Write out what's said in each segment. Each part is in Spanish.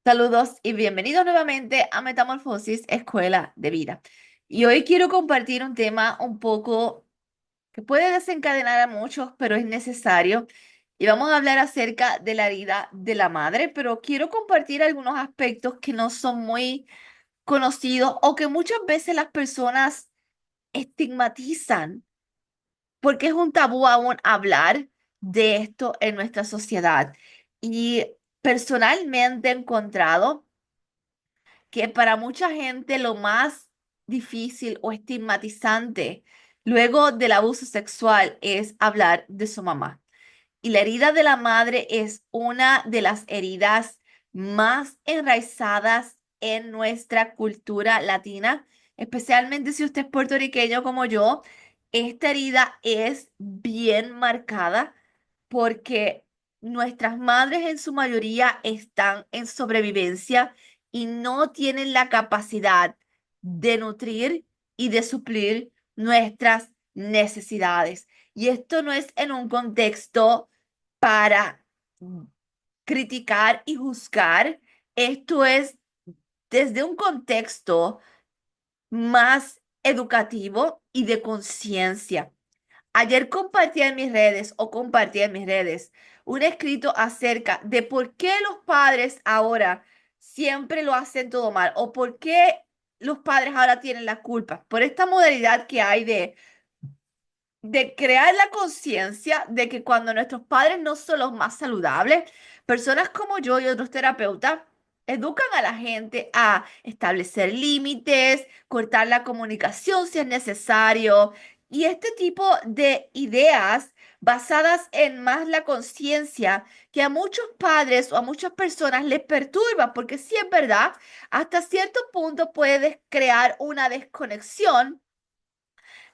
Saludos y bienvenidos nuevamente a Metamorfosis Escuela de Vida. Y hoy quiero compartir un tema un poco que puede desencadenar a muchos, pero es necesario. Y vamos a hablar acerca de la herida de la madre, pero quiero compartir algunos aspectos que no son muy conocidos o que muchas veces las personas estigmatizan porque es un tabú aún hablar de esto en nuestra sociedad. Y personalmente he encontrado que para mucha gente lo más difícil o estigmatizante luego del abuso sexual es hablar de su mamá. Y la herida de la madre es una de las heridas más enraizadas en nuestra cultura latina, especialmente si usted es puertorriqueño como yo. Esta herida es bien marcada porque nuestras madres en su mayoría están en sobrevivencia y no tienen la capacidad de nutrir y de suplir nuestras necesidades. Y esto no es en un contexto para criticar y juzgar. Esto es desde un contexto más educativo y de conciencia. Ayer compartí en mis redes un escrito acerca de por qué los padres ahora siempre lo hacen todo mal o por qué los padres ahora tienen la culpa por esta modalidad que hay de crear la conciencia de que cuando nuestros padres no son los más saludables, personas como yo y otros terapeutas educan a la gente a establecer límites, cortar la comunicación si es necesario, y este tipo de ideas basadas en más la conciencia que a muchos padres o a muchas personas les perturba, porque sí es verdad, hasta cierto punto puedes crear una desconexión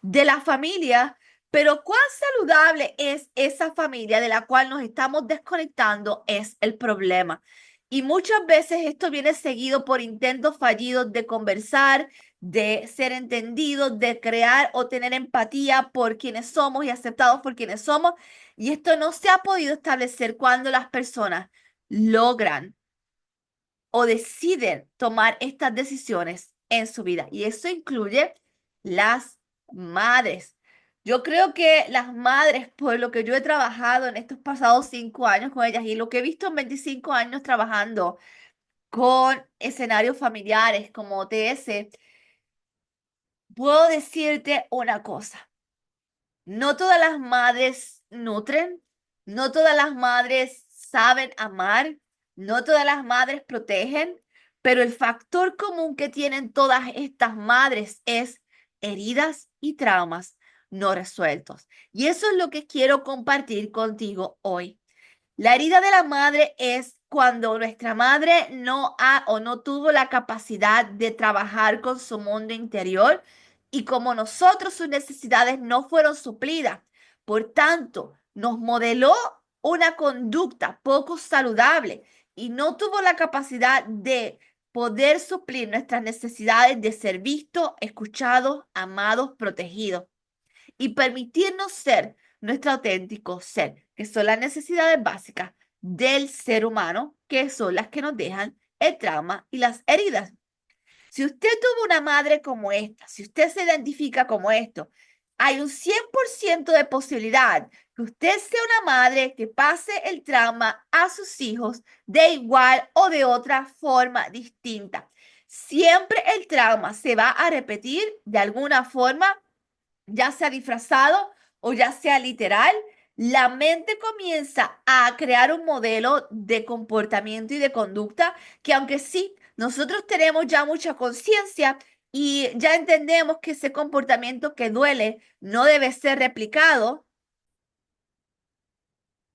de la familia, pero cuán saludable es esa familia de la cual nos estamos desconectando es el problema. Y muchas veces esto viene seguido por intentos fallidos de conversar, de ser entendidos, de crear o tener empatía por quienes somos y aceptados por quienes somos. Y esto no se ha podido establecer cuando las personas logran o deciden tomar estas decisiones en su vida. Y eso incluye las madres. Yo creo que las madres, por lo que yo he trabajado en estos pasados 5 años con ellas y lo que he visto en 25 años trabajando con escenarios familiares como OTS, puedo decirte una cosa. No todas las madres nutren, no todas las madres saben amar, no todas las madres protegen, pero el factor común que tienen todas estas madres es heridas y traumas no resueltos. Y eso es lo que quiero compartir contigo hoy. La herida de la madre es cuando nuestra madre no ha o no tuvo la capacidad de trabajar con su mundo interior y como nosotros sus necesidades no fueron suplidas. Por tanto, nos modeló una conducta poco saludable y no tuvo la capacidad de poder suplir nuestras necesidades de ser vistos, escuchados, amados, protegidos y permitirnos ser nuestro auténtico ser, que son las necesidades básicas del ser humano, que son las que nos dejan el trauma y las heridas. Si usted tuvo una madre como esta, si usted se identifica como esto, hay un 100% de posibilidad que usted sea una madre que pase el trauma a sus hijos de igual o de otra forma distinta. Siempre el trauma se va a repetir de alguna forma, ya sea disfrazado o ya sea literal. La mente comienza a crear un modelo de comportamiento y de conducta que aunque sí, nosotros tenemos ya mucha conciencia y ya entendemos que ese comportamiento que duele no debe ser replicado,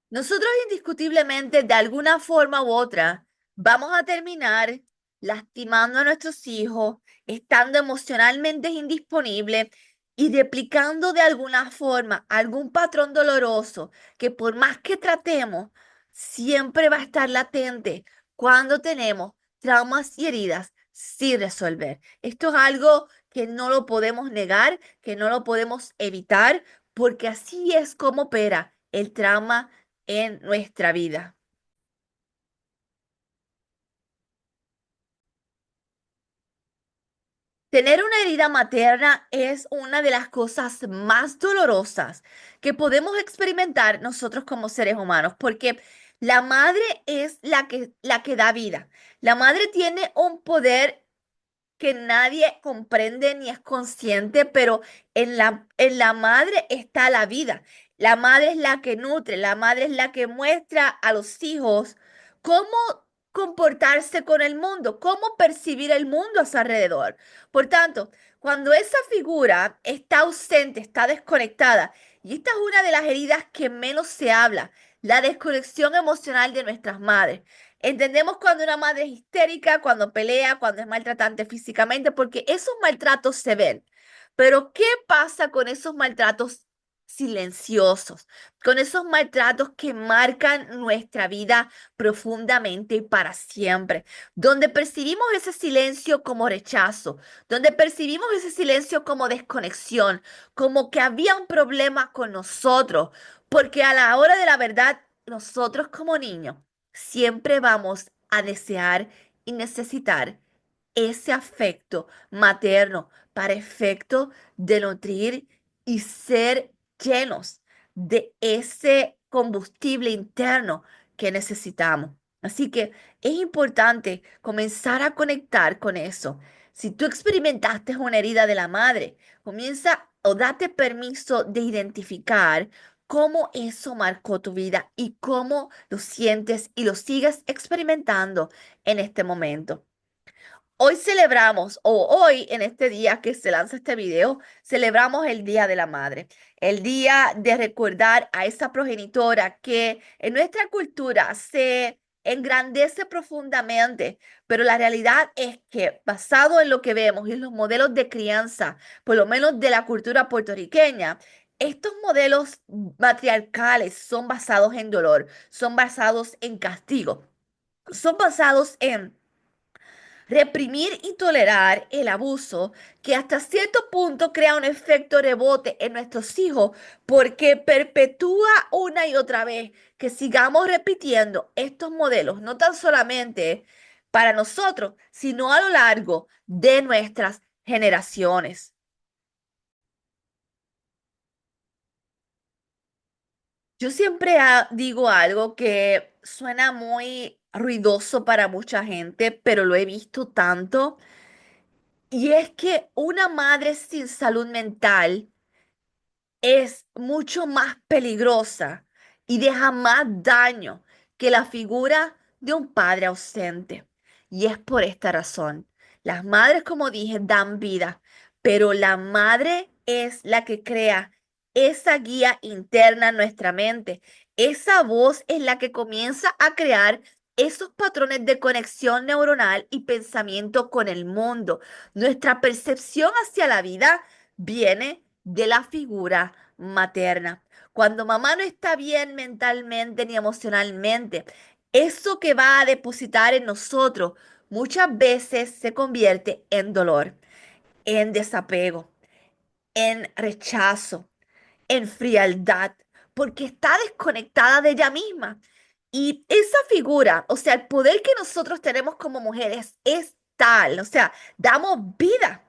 nosotros indiscutiblemente, de alguna forma u otra, vamos a terminar lastimando a nuestros hijos, estando emocionalmente indisponibles y replicando de alguna forma algún patrón doloroso que por más que tratemos, siempre va a estar latente cuando tenemos traumas y heridas sin resolver. Esto es algo que no lo podemos negar, que no lo podemos evitar, porque así es como opera el trauma en nuestra vida. Tener una herida materna es una de las cosas más dolorosas que podemos experimentar nosotros como seres humanos, porque la madre es la que da vida. La madre tiene un poder que nadie comprende ni es consciente, pero en la madre está la vida. La madre es la que nutre, la madre es la que muestra a los hijos cómo comportarse con el mundo, cómo percibir el mundo a su alrededor. Por tanto, cuando esa figura está ausente, está desconectada, y esta es una de las heridas que menos se habla, la desconexión emocional de nuestras madres. Entendemos cuando una madre es histérica, cuando pelea, cuando es maltratante físicamente, porque esos maltratos se ven. Pero ¿qué pasa con esos maltratos silenciosos? Con esos maltratos que marcan nuestra vida profundamente y para siempre, donde percibimos ese silencio como rechazo, donde percibimos ese silencio como desconexión, como que había un problema con nosotros, porque a la hora de la verdad, nosotros como niños, siempre vamos a desear y necesitar ese afecto materno para efecto de nutrir y ser llenos de ese combustible interno que necesitamos. Así que es importante comenzar a conectar con eso. Si tú experimentaste una herida de la madre, comienza o date permiso de identificar cómo eso marcó tu vida y cómo lo sientes y lo sigues experimentando en este momento. Hoy celebramos, o hoy en este día que se lanza este video, celebramos el Día de la Madre, el día de recordar a esa progenitora que en nuestra cultura se engrandece profundamente, pero la realidad es que basado en lo que vemos y en los modelos de crianza, por lo menos de la cultura puertorriqueña, estos modelos matriarcales son basados en dolor, son basados en castigo, son basados en reprimir y tolerar el abuso que hasta cierto punto crea un efecto rebote en nuestros hijos porque perpetúa una y otra vez que sigamos repitiendo estos modelos, no tan solamente para nosotros, sino a lo largo de nuestras generaciones. Yo siempre digo algo que suena muy ruidoso para mucha gente, pero lo he visto tanto. Y es que una madre sin salud mental es mucho más peligrosa y deja más daño que la figura de un padre ausente. Y es por esta razón. Las madres, como dije, dan vida, pero la madre es la que crea esa guía interna en nuestra mente. Esa voz es la que comienza a crear esos patrones de conexión neuronal y pensamiento con el mundo. Nuestra percepción hacia la vida viene de la figura materna. Cuando mamá no está bien mentalmente ni emocionalmente, eso que va a depositar en nosotros muchas veces se convierte en dolor, en desapego, en rechazo, en frialdad, porque está desconectada de ella misma. Y esa figura, o sea, el poder que nosotros tenemos como mujeres es tal, o sea, damos vida.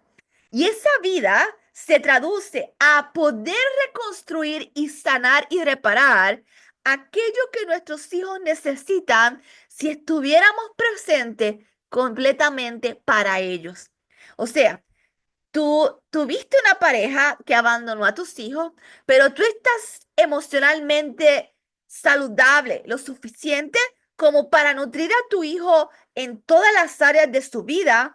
Y esa vida se traduce a poder reconstruir y sanar y reparar aquello que nuestros hijos necesitan si estuviéramos presentes completamente para ellos. O sea, tú tuviste una pareja que abandonó a tus hijos, pero tú estás emocionalmente saludable, lo suficiente como para nutrir a tu hijo en todas las áreas de su vida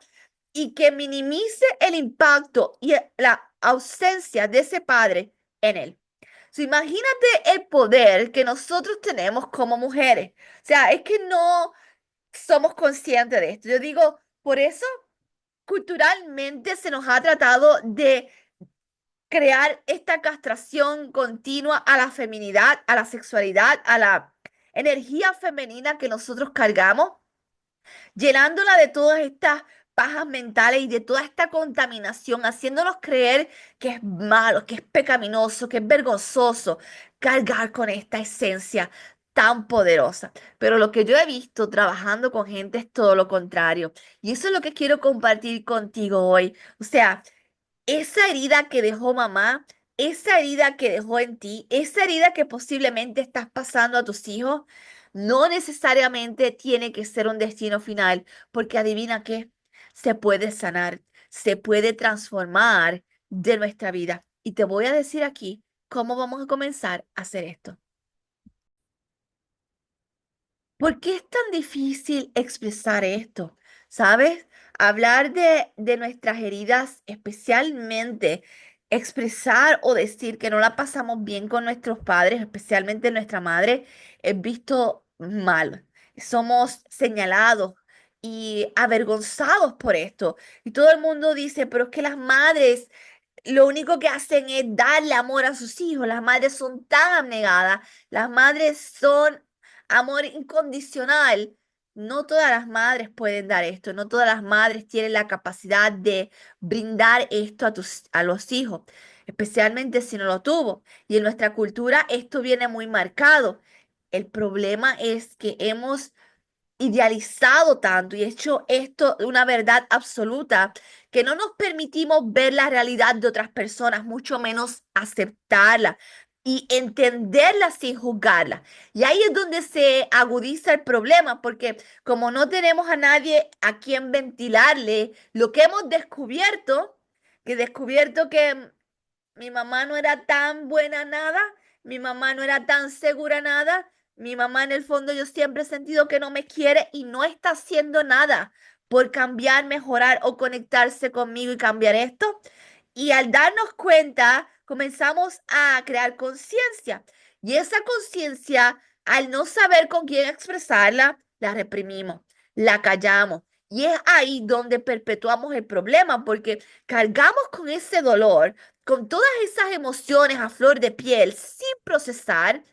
y que minimice el impacto y la ausencia de ese padre en él. Imagínate el poder que nosotros tenemos como mujeres. O sea, es que no somos conscientes de esto. Yo digo, por eso culturalmente se nos ha tratado de crear esta castración continua a la feminidad, a la sexualidad, a la energía femenina que nosotros cargamos, llenándola de todas estas pajas mentales y de toda esta contaminación, haciéndonos creer que es malo, que es pecaminoso, que es vergonzoso cargar con esta esencia. tan poderosa. Pero lo que yo he visto trabajando con gente es todo lo contrario. Y eso es lo que quiero compartir contigo hoy. O sea, esa herida que dejó mamá, esa herida que dejó en ti, esa herida que posiblemente estás pasando a tus hijos, no necesariamente tiene que ser un destino final, porque adivina qué, se puede sanar, se puede transformar de nuestra vida. Y te voy a decir aquí cómo vamos a comenzar a hacer esto. ¿Por qué es tan difícil expresar esto? ¿Sabes? Hablar de nuestras heridas, especialmente expresar o decir que no la pasamos bien con nuestros padres, especialmente nuestra madre, es visto mal. Somos señalados y avergonzados por esto. Y todo el mundo dice, pero es que las madres lo único que hacen es darle amor a sus hijos. Las madres son tan abnegadas. Las madres son amor incondicional. No todas las madres pueden dar esto. No todas las madres tienen la capacidad de brindar esto a los hijos, especialmente si no lo tuvo. Y en nuestra cultura esto viene muy marcado. El problema es que hemos idealizado tanto y hecho esto una verdad absoluta que no nos permitimos ver la realidad de otras personas, mucho menos aceptarla y entenderla sin juzgarla. Y ahí es donde se agudiza el problema, porque como no tenemos a nadie a quien ventilarle lo que hemos descubierto, que mi mamá no era tan buena nada, mi mamá no era tan segura nada, mi mamá en el fondo yo siempre he sentido que no me quiere y no está haciendo nada por cambiar, mejorar o conectarse conmigo y cambiar esto. Y al darnos cuenta, comenzamos a crear conciencia. Y esa conciencia, al no saber con quién expresarla, la reprimimos, la callamos. Y es ahí donde perpetuamos el problema, porque cargamos con ese dolor, con todas esas emociones a flor de piel, sin procesar,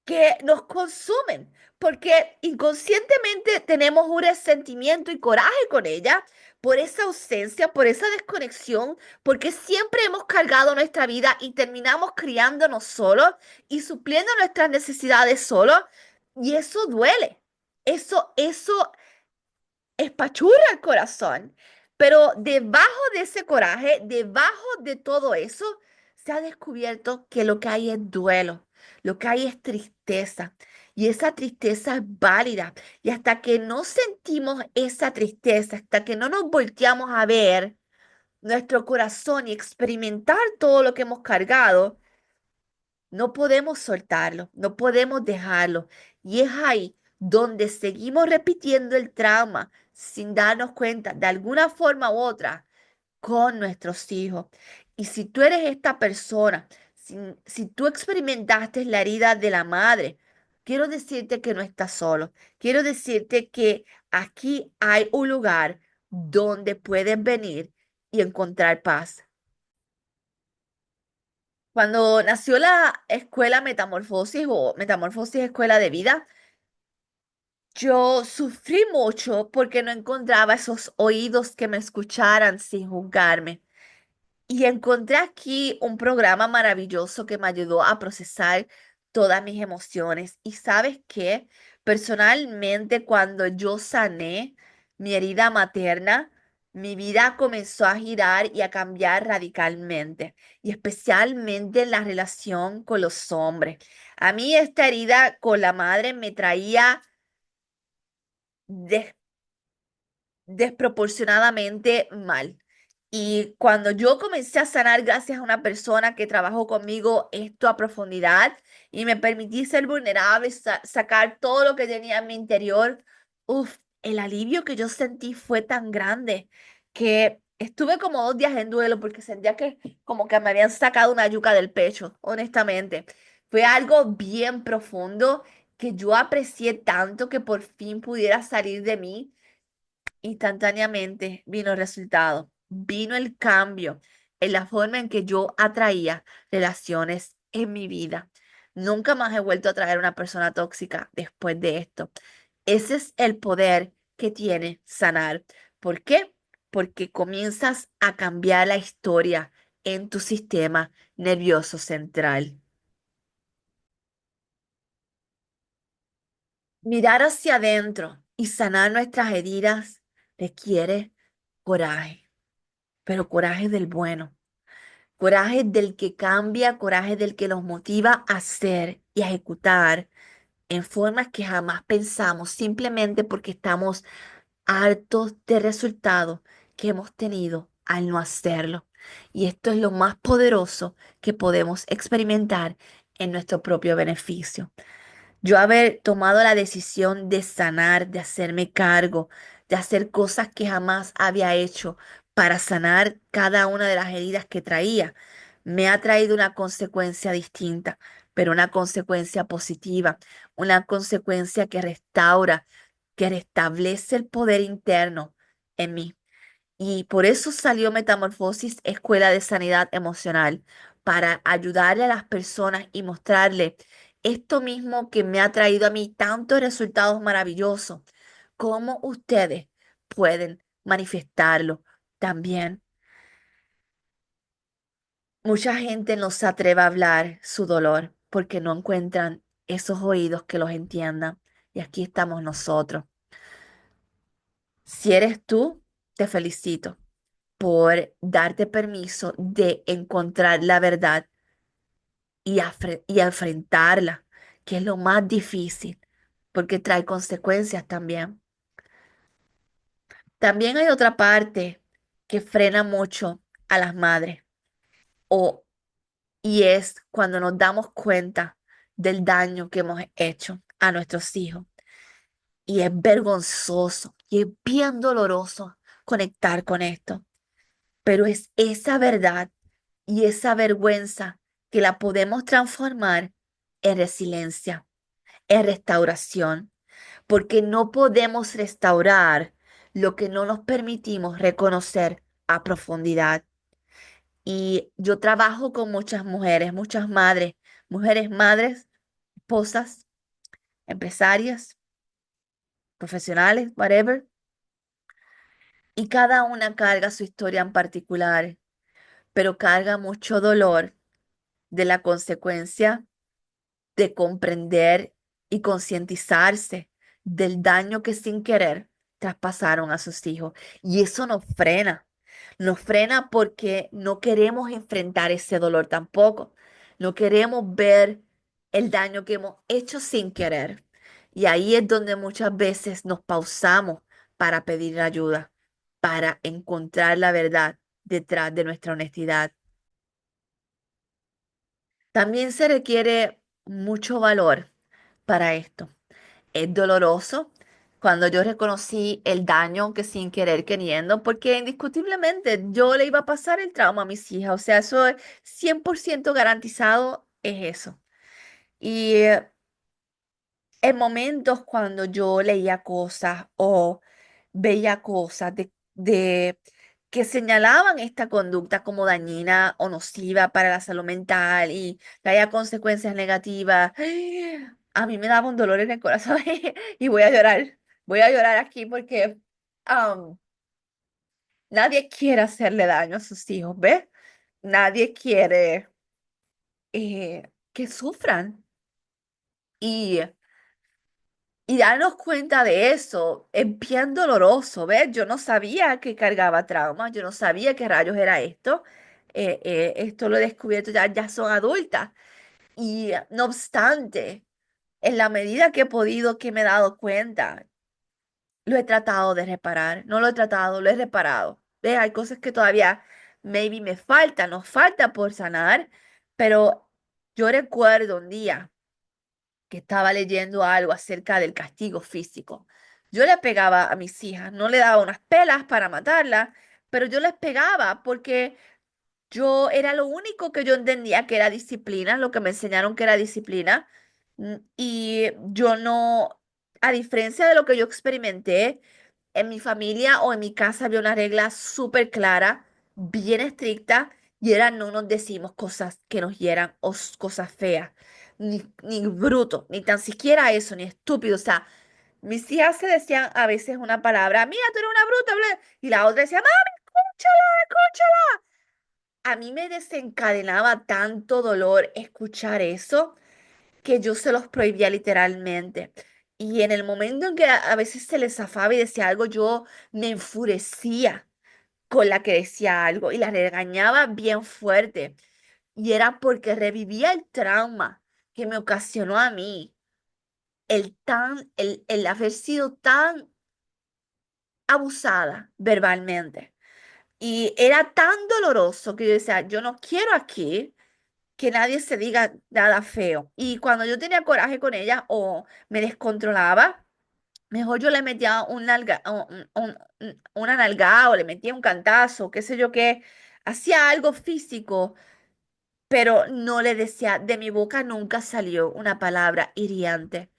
que nos consumen, porque inconscientemente tenemos un resentimiento y coraje con ella por esa ausencia, por esa desconexión, porque siempre hemos cargado nuestra vida y terminamos criándonos solos y supliendo nuestras necesidades solos, y eso duele. Eso espachurra el corazón, pero debajo de ese coraje, debajo de todo eso, se ha descubierto que lo que hay es duelo, lo que hay es tristeza, y esa tristeza es válida, y hasta que no sentimos esa tristeza, hasta que no nos volteamos a ver nuestro corazón y experimentar todo lo que hemos cargado, no podemos soltarlo, no podemos dejarlo. Y es ahí donde seguimos repitiendo el trauma sin darnos cuenta de alguna forma u otra con nuestros hijos. Y si tú eres esta persona, si tú experimentaste la herida de la madre, quiero decirte que no estás solo. Quiero decirte que aquí hay un lugar donde puedes venir y encontrar paz. Cuando nació la escuela Metamorfosis o Metamorfosis Escuela de Vida, yo sufrí mucho porque no encontraba esos oídos que me escucharan sin juzgarme. Y encontré aquí un programa maravilloso que me ayudó a procesar todas mis emociones. Y sabes qué, personalmente cuando yo sané mi herida materna, mi vida comenzó a girar y a cambiar radicalmente, y especialmente en la relación con los hombres. A mí esta herida con la madre me traía desproporcionadamente mal. Y cuando yo comencé a sanar gracias a una persona que trabajó conmigo esto a profundidad y me permití ser vulnerable, sacar todo lo que tenía en mi interior, uf, el alivio que yo sentí fue tan grande que estuve como 2 días en duelo porque sentía que como que me habían sacado una yuca del pecho, honestamente. Fue algo bien profundo que yo aprecié tanto que por fin pudiera salir de mí. Instantáneamente vino el resultado, vino el cambio en la forma en que yo atraía relaciones en mi vida. Nunca más he vuelto a atraer una persona tóxica después de esto. Ese es el poder que tiene sanar. ¿Por qué? Porque comienzas a cambiar la historia en tu sistema nervioso central. Mirar hacia adentro y sanar nuestras heridas requiere coraje, pero coraje del bueno, coraje del que cambia, coraje del que nos motiva a hacer y a ejecutar en formas que jamás pensamos, simplemente porque estamos hartos de resultados que hemos tenido al no hacerlo. Y esto es lo más poderoso que podemos experimentar en nuestro propio beneficio. Yo haber tomado la decisión de sanar, de hacerme cargo, de hacer cosas que jamás había hecho para sanar cada una de las heridas que traía, me ha traído una consecuencia distinta, pero una consecuencia positiva, una consecuencia que restaura, que restablece el poder interno en mí. Y por eso salió Metamorfosis Escuela de Sanidad Emocional, para ayudarle a las personas y mostrarle esto mismo que me ha traído a mí tantos resultados maravillosos, cómo ustedes pueden manifestarlo también. Mucha gente no se atreve a hablar su dolor porque no encuentran esos oídos que los entiendan. Y aquí estamos nosotros. Si eres tú, te felicito por darte permiso de encontrar la verdad y enfrentarla, que es lo más difícil, porque trae consecuencias también. También hay otra parte que frena mucho a las madres, o, y es cuando nos damos cuenta del daño que hemos hecho a nuestros hijos. Y es vergonzoso y es bien doloroso conectar con esto, pero es esa verdad y esa vergüenza que la podemos transformar en resiliencia, en restauración, porque no podemos restaurar lo que no nos permitimos reconocer a profundidad. Y yo trabajo con muchas mujeres, muchas madres, mujeres madres, esposas, empresarias, profesionales, whatever, y cada una carga su historia en particular, pero carga mucho dolor de la consecuencia de comprender y concientizarse del daño que sin querer traspasaron a sus hijos. Y eso nos frena porque no queremos enfrentar ese dolor tampoco, no queremos ver el daño que hemos hecho sin querer. Y ahí es donde muchas veces nos pausamos para pedir ayuda, para encontrar la verdad detrás de nuestra honestidad. También se requiere mucho valor para esto. Es doloroso cuando yo reconocí el daño que sin querer queriendo, porque indiscutiblemente yo le iba a pasar el trauma a mis hijas. O sea, eso es 100% garantizado, es eso. Y en momentos cuando yo leía cosas o veía cosas de que señalaban esta conducta como dañina o nociva para la salud mental y traía consecuencias negativas, a mí me daba un dolor en el corazón y voy a llorar. Voy a llorar aquí porque am, nadie quiere hacerle daño a sus hijos, ¿ves? Nadie quiere que sufran. Y darnos cuenta de eso es bien doloroso, ¿ves? Yo no sabía que cargaba trauma, yo no sabía qué rayos era esto. Esto lo he descubierto ya son adultas. Y no obstante, en la medida que he podido, que me he dado cuenta, lo he tratado de reparar. No lo he tratado, lo he reparado. ¿Ves? Hay cosas que todavía maybe me faltan, nos falta por sanar, pero yo recuerdo un día que estaba leyendo algo acerca del castigo físico. Yo le pegaba a mis hijas, no le daba unas pelas para matarlas, pero yo les pegaba porque yo era lo único que yo entendía que era disciplina, lo que me enseñaron que era disciplina. Y yo no, a diferencia de lo que yo experimenté, en mi familia o en mi casa había una regla súper clara, bien estricta, y era no nos decimos cosas que nos hieran o cosas feas, ni bruto, ni tan siquiera eso, ni estúpido. O sea, mis hijas se decían a veces una palabra, mira, tú eres una bruta, bla", y la otra decía, mami, escúchala, escúchala. A mí me desencadenaba tanto dolor escuchar eso que yo se los prohibía literalmente. Y en el momento en que a veces se le zafaba y decía algo, yo me enfurecía con la que decía algo y la regañaba bien fuerte. Y era porque revivía el trauma que me ocasionó a mí el haber sido tan abusada verbalmente. Y era tan doloroso que yo decía, yo no quiero aquí que nadie se diga nada feo. Y cuando yo tenía coraje con ella o me descontrolaba, mejor yo le metía una nalgada o le metía un cantazo, qué sé yo qué, hacía algo físico, pero no le decía, de mi boca nunca salió una palabra hiriente.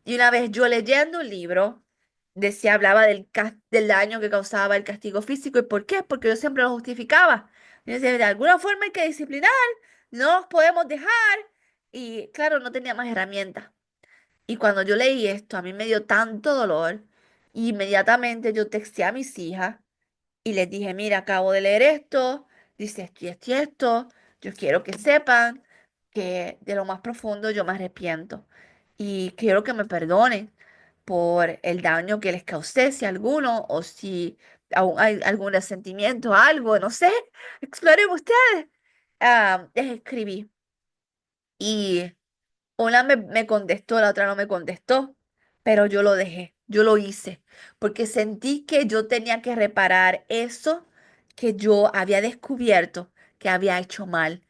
Y una vez yo leyendo un libro, decía, hablaba del daño que causaba el castigo físico. ¿Y por qué? Porque yo siempre lo justificaba. Yo decía, de alguna forma hay que disciplinar, no nos podemos dejar. Y claro, no tenía más herramientas. Y cuando yo leí esto, a mí me dio tanto dolor. Y inmediatamente yo texté a mis hijas y les dije, mira, acabo de leer esto, dice esto y esto y esto. Yo quiero que sepan que de lo más profundo yo me arrepiento. Y quiero que me perdonen por el daño que les causé, si alguno, o si aún hay algún resentimiento, algo, no sé. Exploren ustedes. Les escribí. Y una me contestó, la otra no me contestó, pero yo lo dejé, yo lo hice, porque sentí que yo tenía que reparar eso que yo había descubierto que había hecho mal.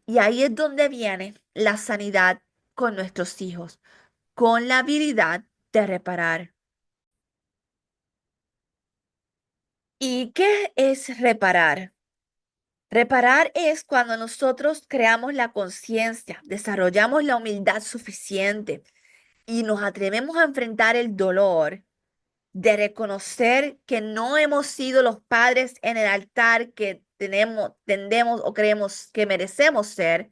Y ahí es donde viene la sanidad con nuestros hijos, con la habilidad de reparar. ¿Y qué es reparar? Reparar es cuando nosotros creamos la conciencia, desarrollamos la humildad suficiente y nos atrevemos a enfrentar el dolor de reconocer que no hemos sido los padres en el altar que tendemos o creemos que merecemos ser,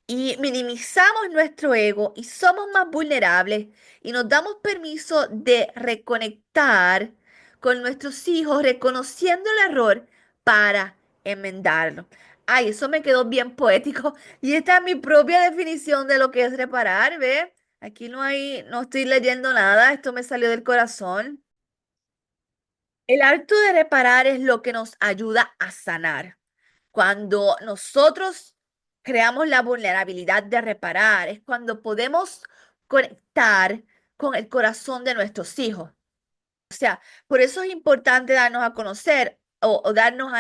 y minimizamos nuestro ego y somos más vulnerables y nos damos permiso de reconectar con nuestros hijos, reconociendo el error para enmendarlo. Ay, eso me quedó bien poético y esta es mi propia definición de lo que es reparar, ¿ve? Aquí no estoy leyendo nada, esto me salió del corazón. El acto de reparar es lo que nos ayuda a sanar. Cuando nosotros creamos la vulnerabilidad de reparar, es cuando podemos conectar con el corazón de nuestros hijos. O sea, por eso es importante darnos a conocer o darnos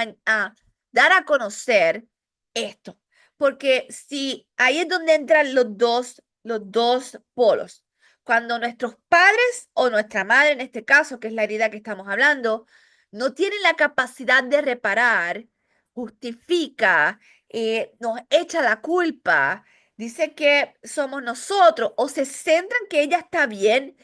dar a conocer esto. Porque si ahí es donde entran los dos polos. Cuando nuestros padres o nuestra madre, en este caso, que es la herida que estamos hablando, no tienen la capacidad de reparar, justifica, nos echa la culpa, dice que somos nosotros o se centran que ella está bien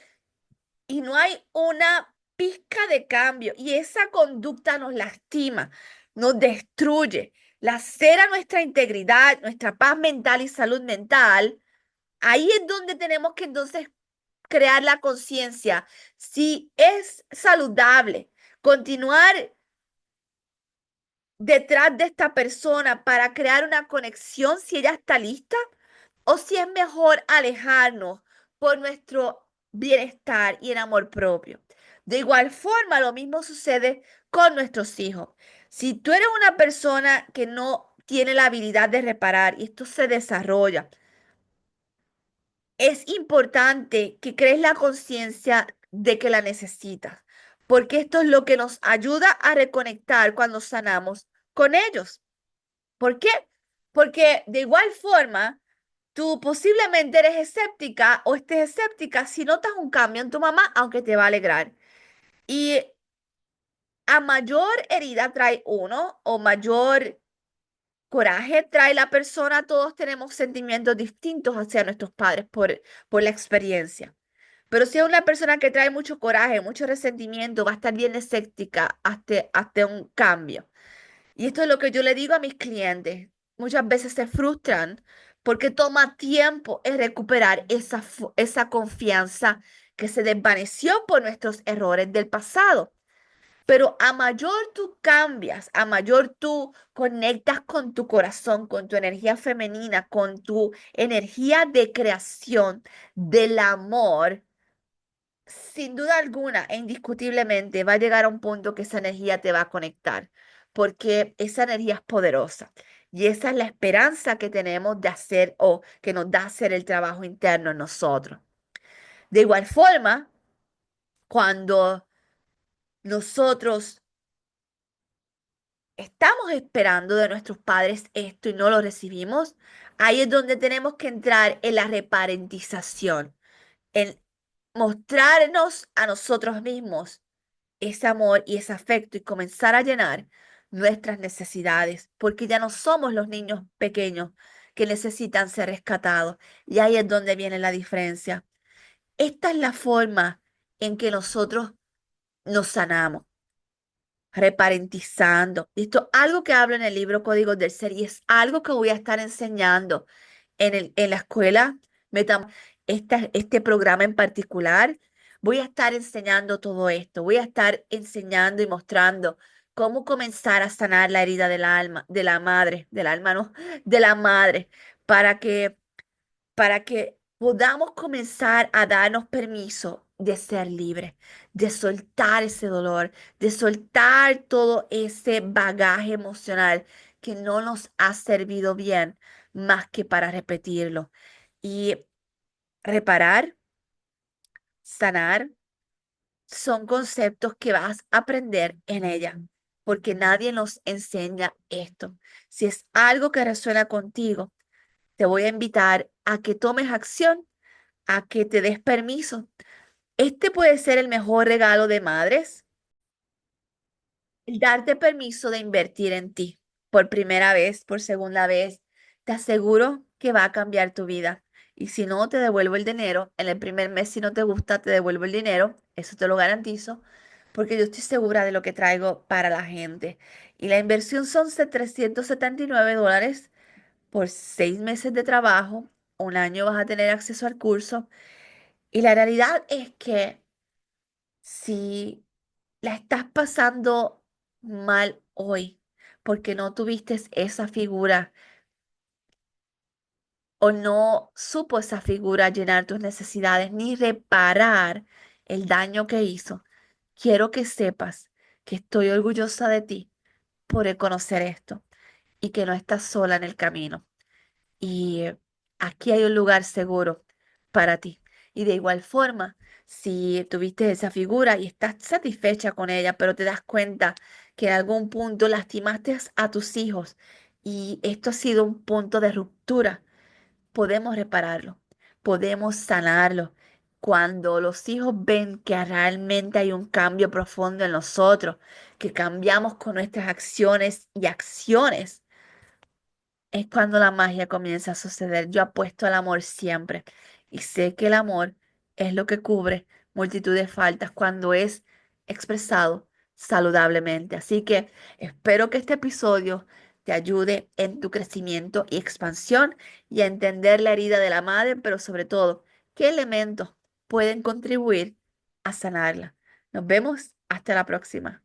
y no hay una pizca de cambio y esa conducta nos lastima, nos destruye, lacera nuestra integridad, nuestra paz mental y salud mental. Ahí es donde tenemos que entonces crear la conciencia. Si es saludable continuar detrás de esta persona para crear una conexión, si ella está lista, o si es mejor alejarnos por nuestro bienestar y el amor propio. De igual forma, lo mismo sucede con nuestros hijos. Si tú eres una persona que no tiene la habilidad de reparar y esto se desarrolla, es importante que crees la conciencia de que la necesitas, porque esto es lo que nos ayuda a reconectar cuando sanamos con ellos. ¿Por qué? Porque de igual forma, tú posiblemente eres escéptica o estés escéptica si notas un cambio en tu mamá, aunque te va a alegrar. Y a mayor herida trae uno o mayor coraje trae la persona, todos tenemos sentimientos distintos hacia nuestros padres por la experiencia. Pero si es una persona que trae mucho coraje, mucho resentimiento, va a estar bien escéptica hasta un cambio. Y esto es lo que yo le digo a mis clientes. Muchas veces se frustran porque toma tiempo en recuperar esa confianza que se desvaneció por nuestros errores del pasado. Pero a mayor tú cambias, a mayor tú conectas con tu corazón, con tu energía femenina, con tu energía de creación, del amor, sin duda alguna e indiscutiblemente va a llegar a un punto que esa energía te va a conectar, porque esa energía es poderosa. Y esa es la esperanza que tenemos de hacer o que nos da hacer el trabajo interno en nosotros. De igual forma, cuando nosotros estamos esperando de nuestros padres esto y no lo recibimos, ahí es donde tenemos que entrar en la reparentización, en mostrarnos a nosotros mismos ese amor y ese afecto y comenzar a llenar nuestras necesidades, porque ya no somos los niños pequeños que necesitan ser rescatados. Y ahí es donde viene la diferencia. Esta es la forma en que nosotros nos sanamos, reparentizando. Esto es algo que hablo en el libro Códigos del Ser y es algo que voy a estar enseñando en la escuela, este programa en particular. Voy a estar enseñando todo esto. Voy a estar enseñando y mostrando cómo comenzar a sanar la herida del alma, de la madre, del alma, no, de la madre, para que podamos comenzar a darnos permiso de ser libres, de soltar ese dolor, de soltar todo ese bagaje emocional que no nos ha servido bien más que para repetirlo. Y reparar, sanar, son conceptos que vas a aprender en ella, porque nadie nos enseña esto. Si es algo que resuena contigo, te voy a invitar a que tomes acción, a que te des permiso. Este puede ser el mejor regalo de madres, el darte permiso de invertir en ti por primera vez, por segunda vez. Te aseguro que va a cambiar tu vida. Y si no, te devuelvo el dinero. En el primer mes, si no te gusta, te devuelvo el dinero. Eso te lo garantizo, porque yo estoy segura de lo que traigo para la gente. Y la inversión son $379 por 6 meses de trabajo. Un año vas a tener acceso al curso. Y la realidad es que si la estás pasando mal hoy porque no tuviste esa figura o no supo esa figura llenar tus necesidades ni reparar el daño que hizo, quiero que sepas que estoy orgullosa de ti por reconocer esto y que no estás sola en el camino. Y aquí hay un lugar seguro para ti. Y de igual forma, si tuviste esa figura y estás satisfecha con ella, pero te das cuenta que en algún punto lastimaste a tus hijos y esto ha sido un punto de ruptura, podemos repararlo, podemos sanarlo. Cuando los hijos ven que realmente hay un cambio profundo en nosotros, que cambiamos con nuestras acciones y acciones, es cuando la magia comienza a suceder. Yo apuesto al amor siempre y sé que el amor es lo que cubre multitud de faltas cuando es expresado saludablemente. Así que espero que este episodio te ayude en tu crecimiento y expansión y a entender la herida de la madre, pero sobre todo, qué elementos pueden contribuir a sanarla. Nos vemos hasta la próxima.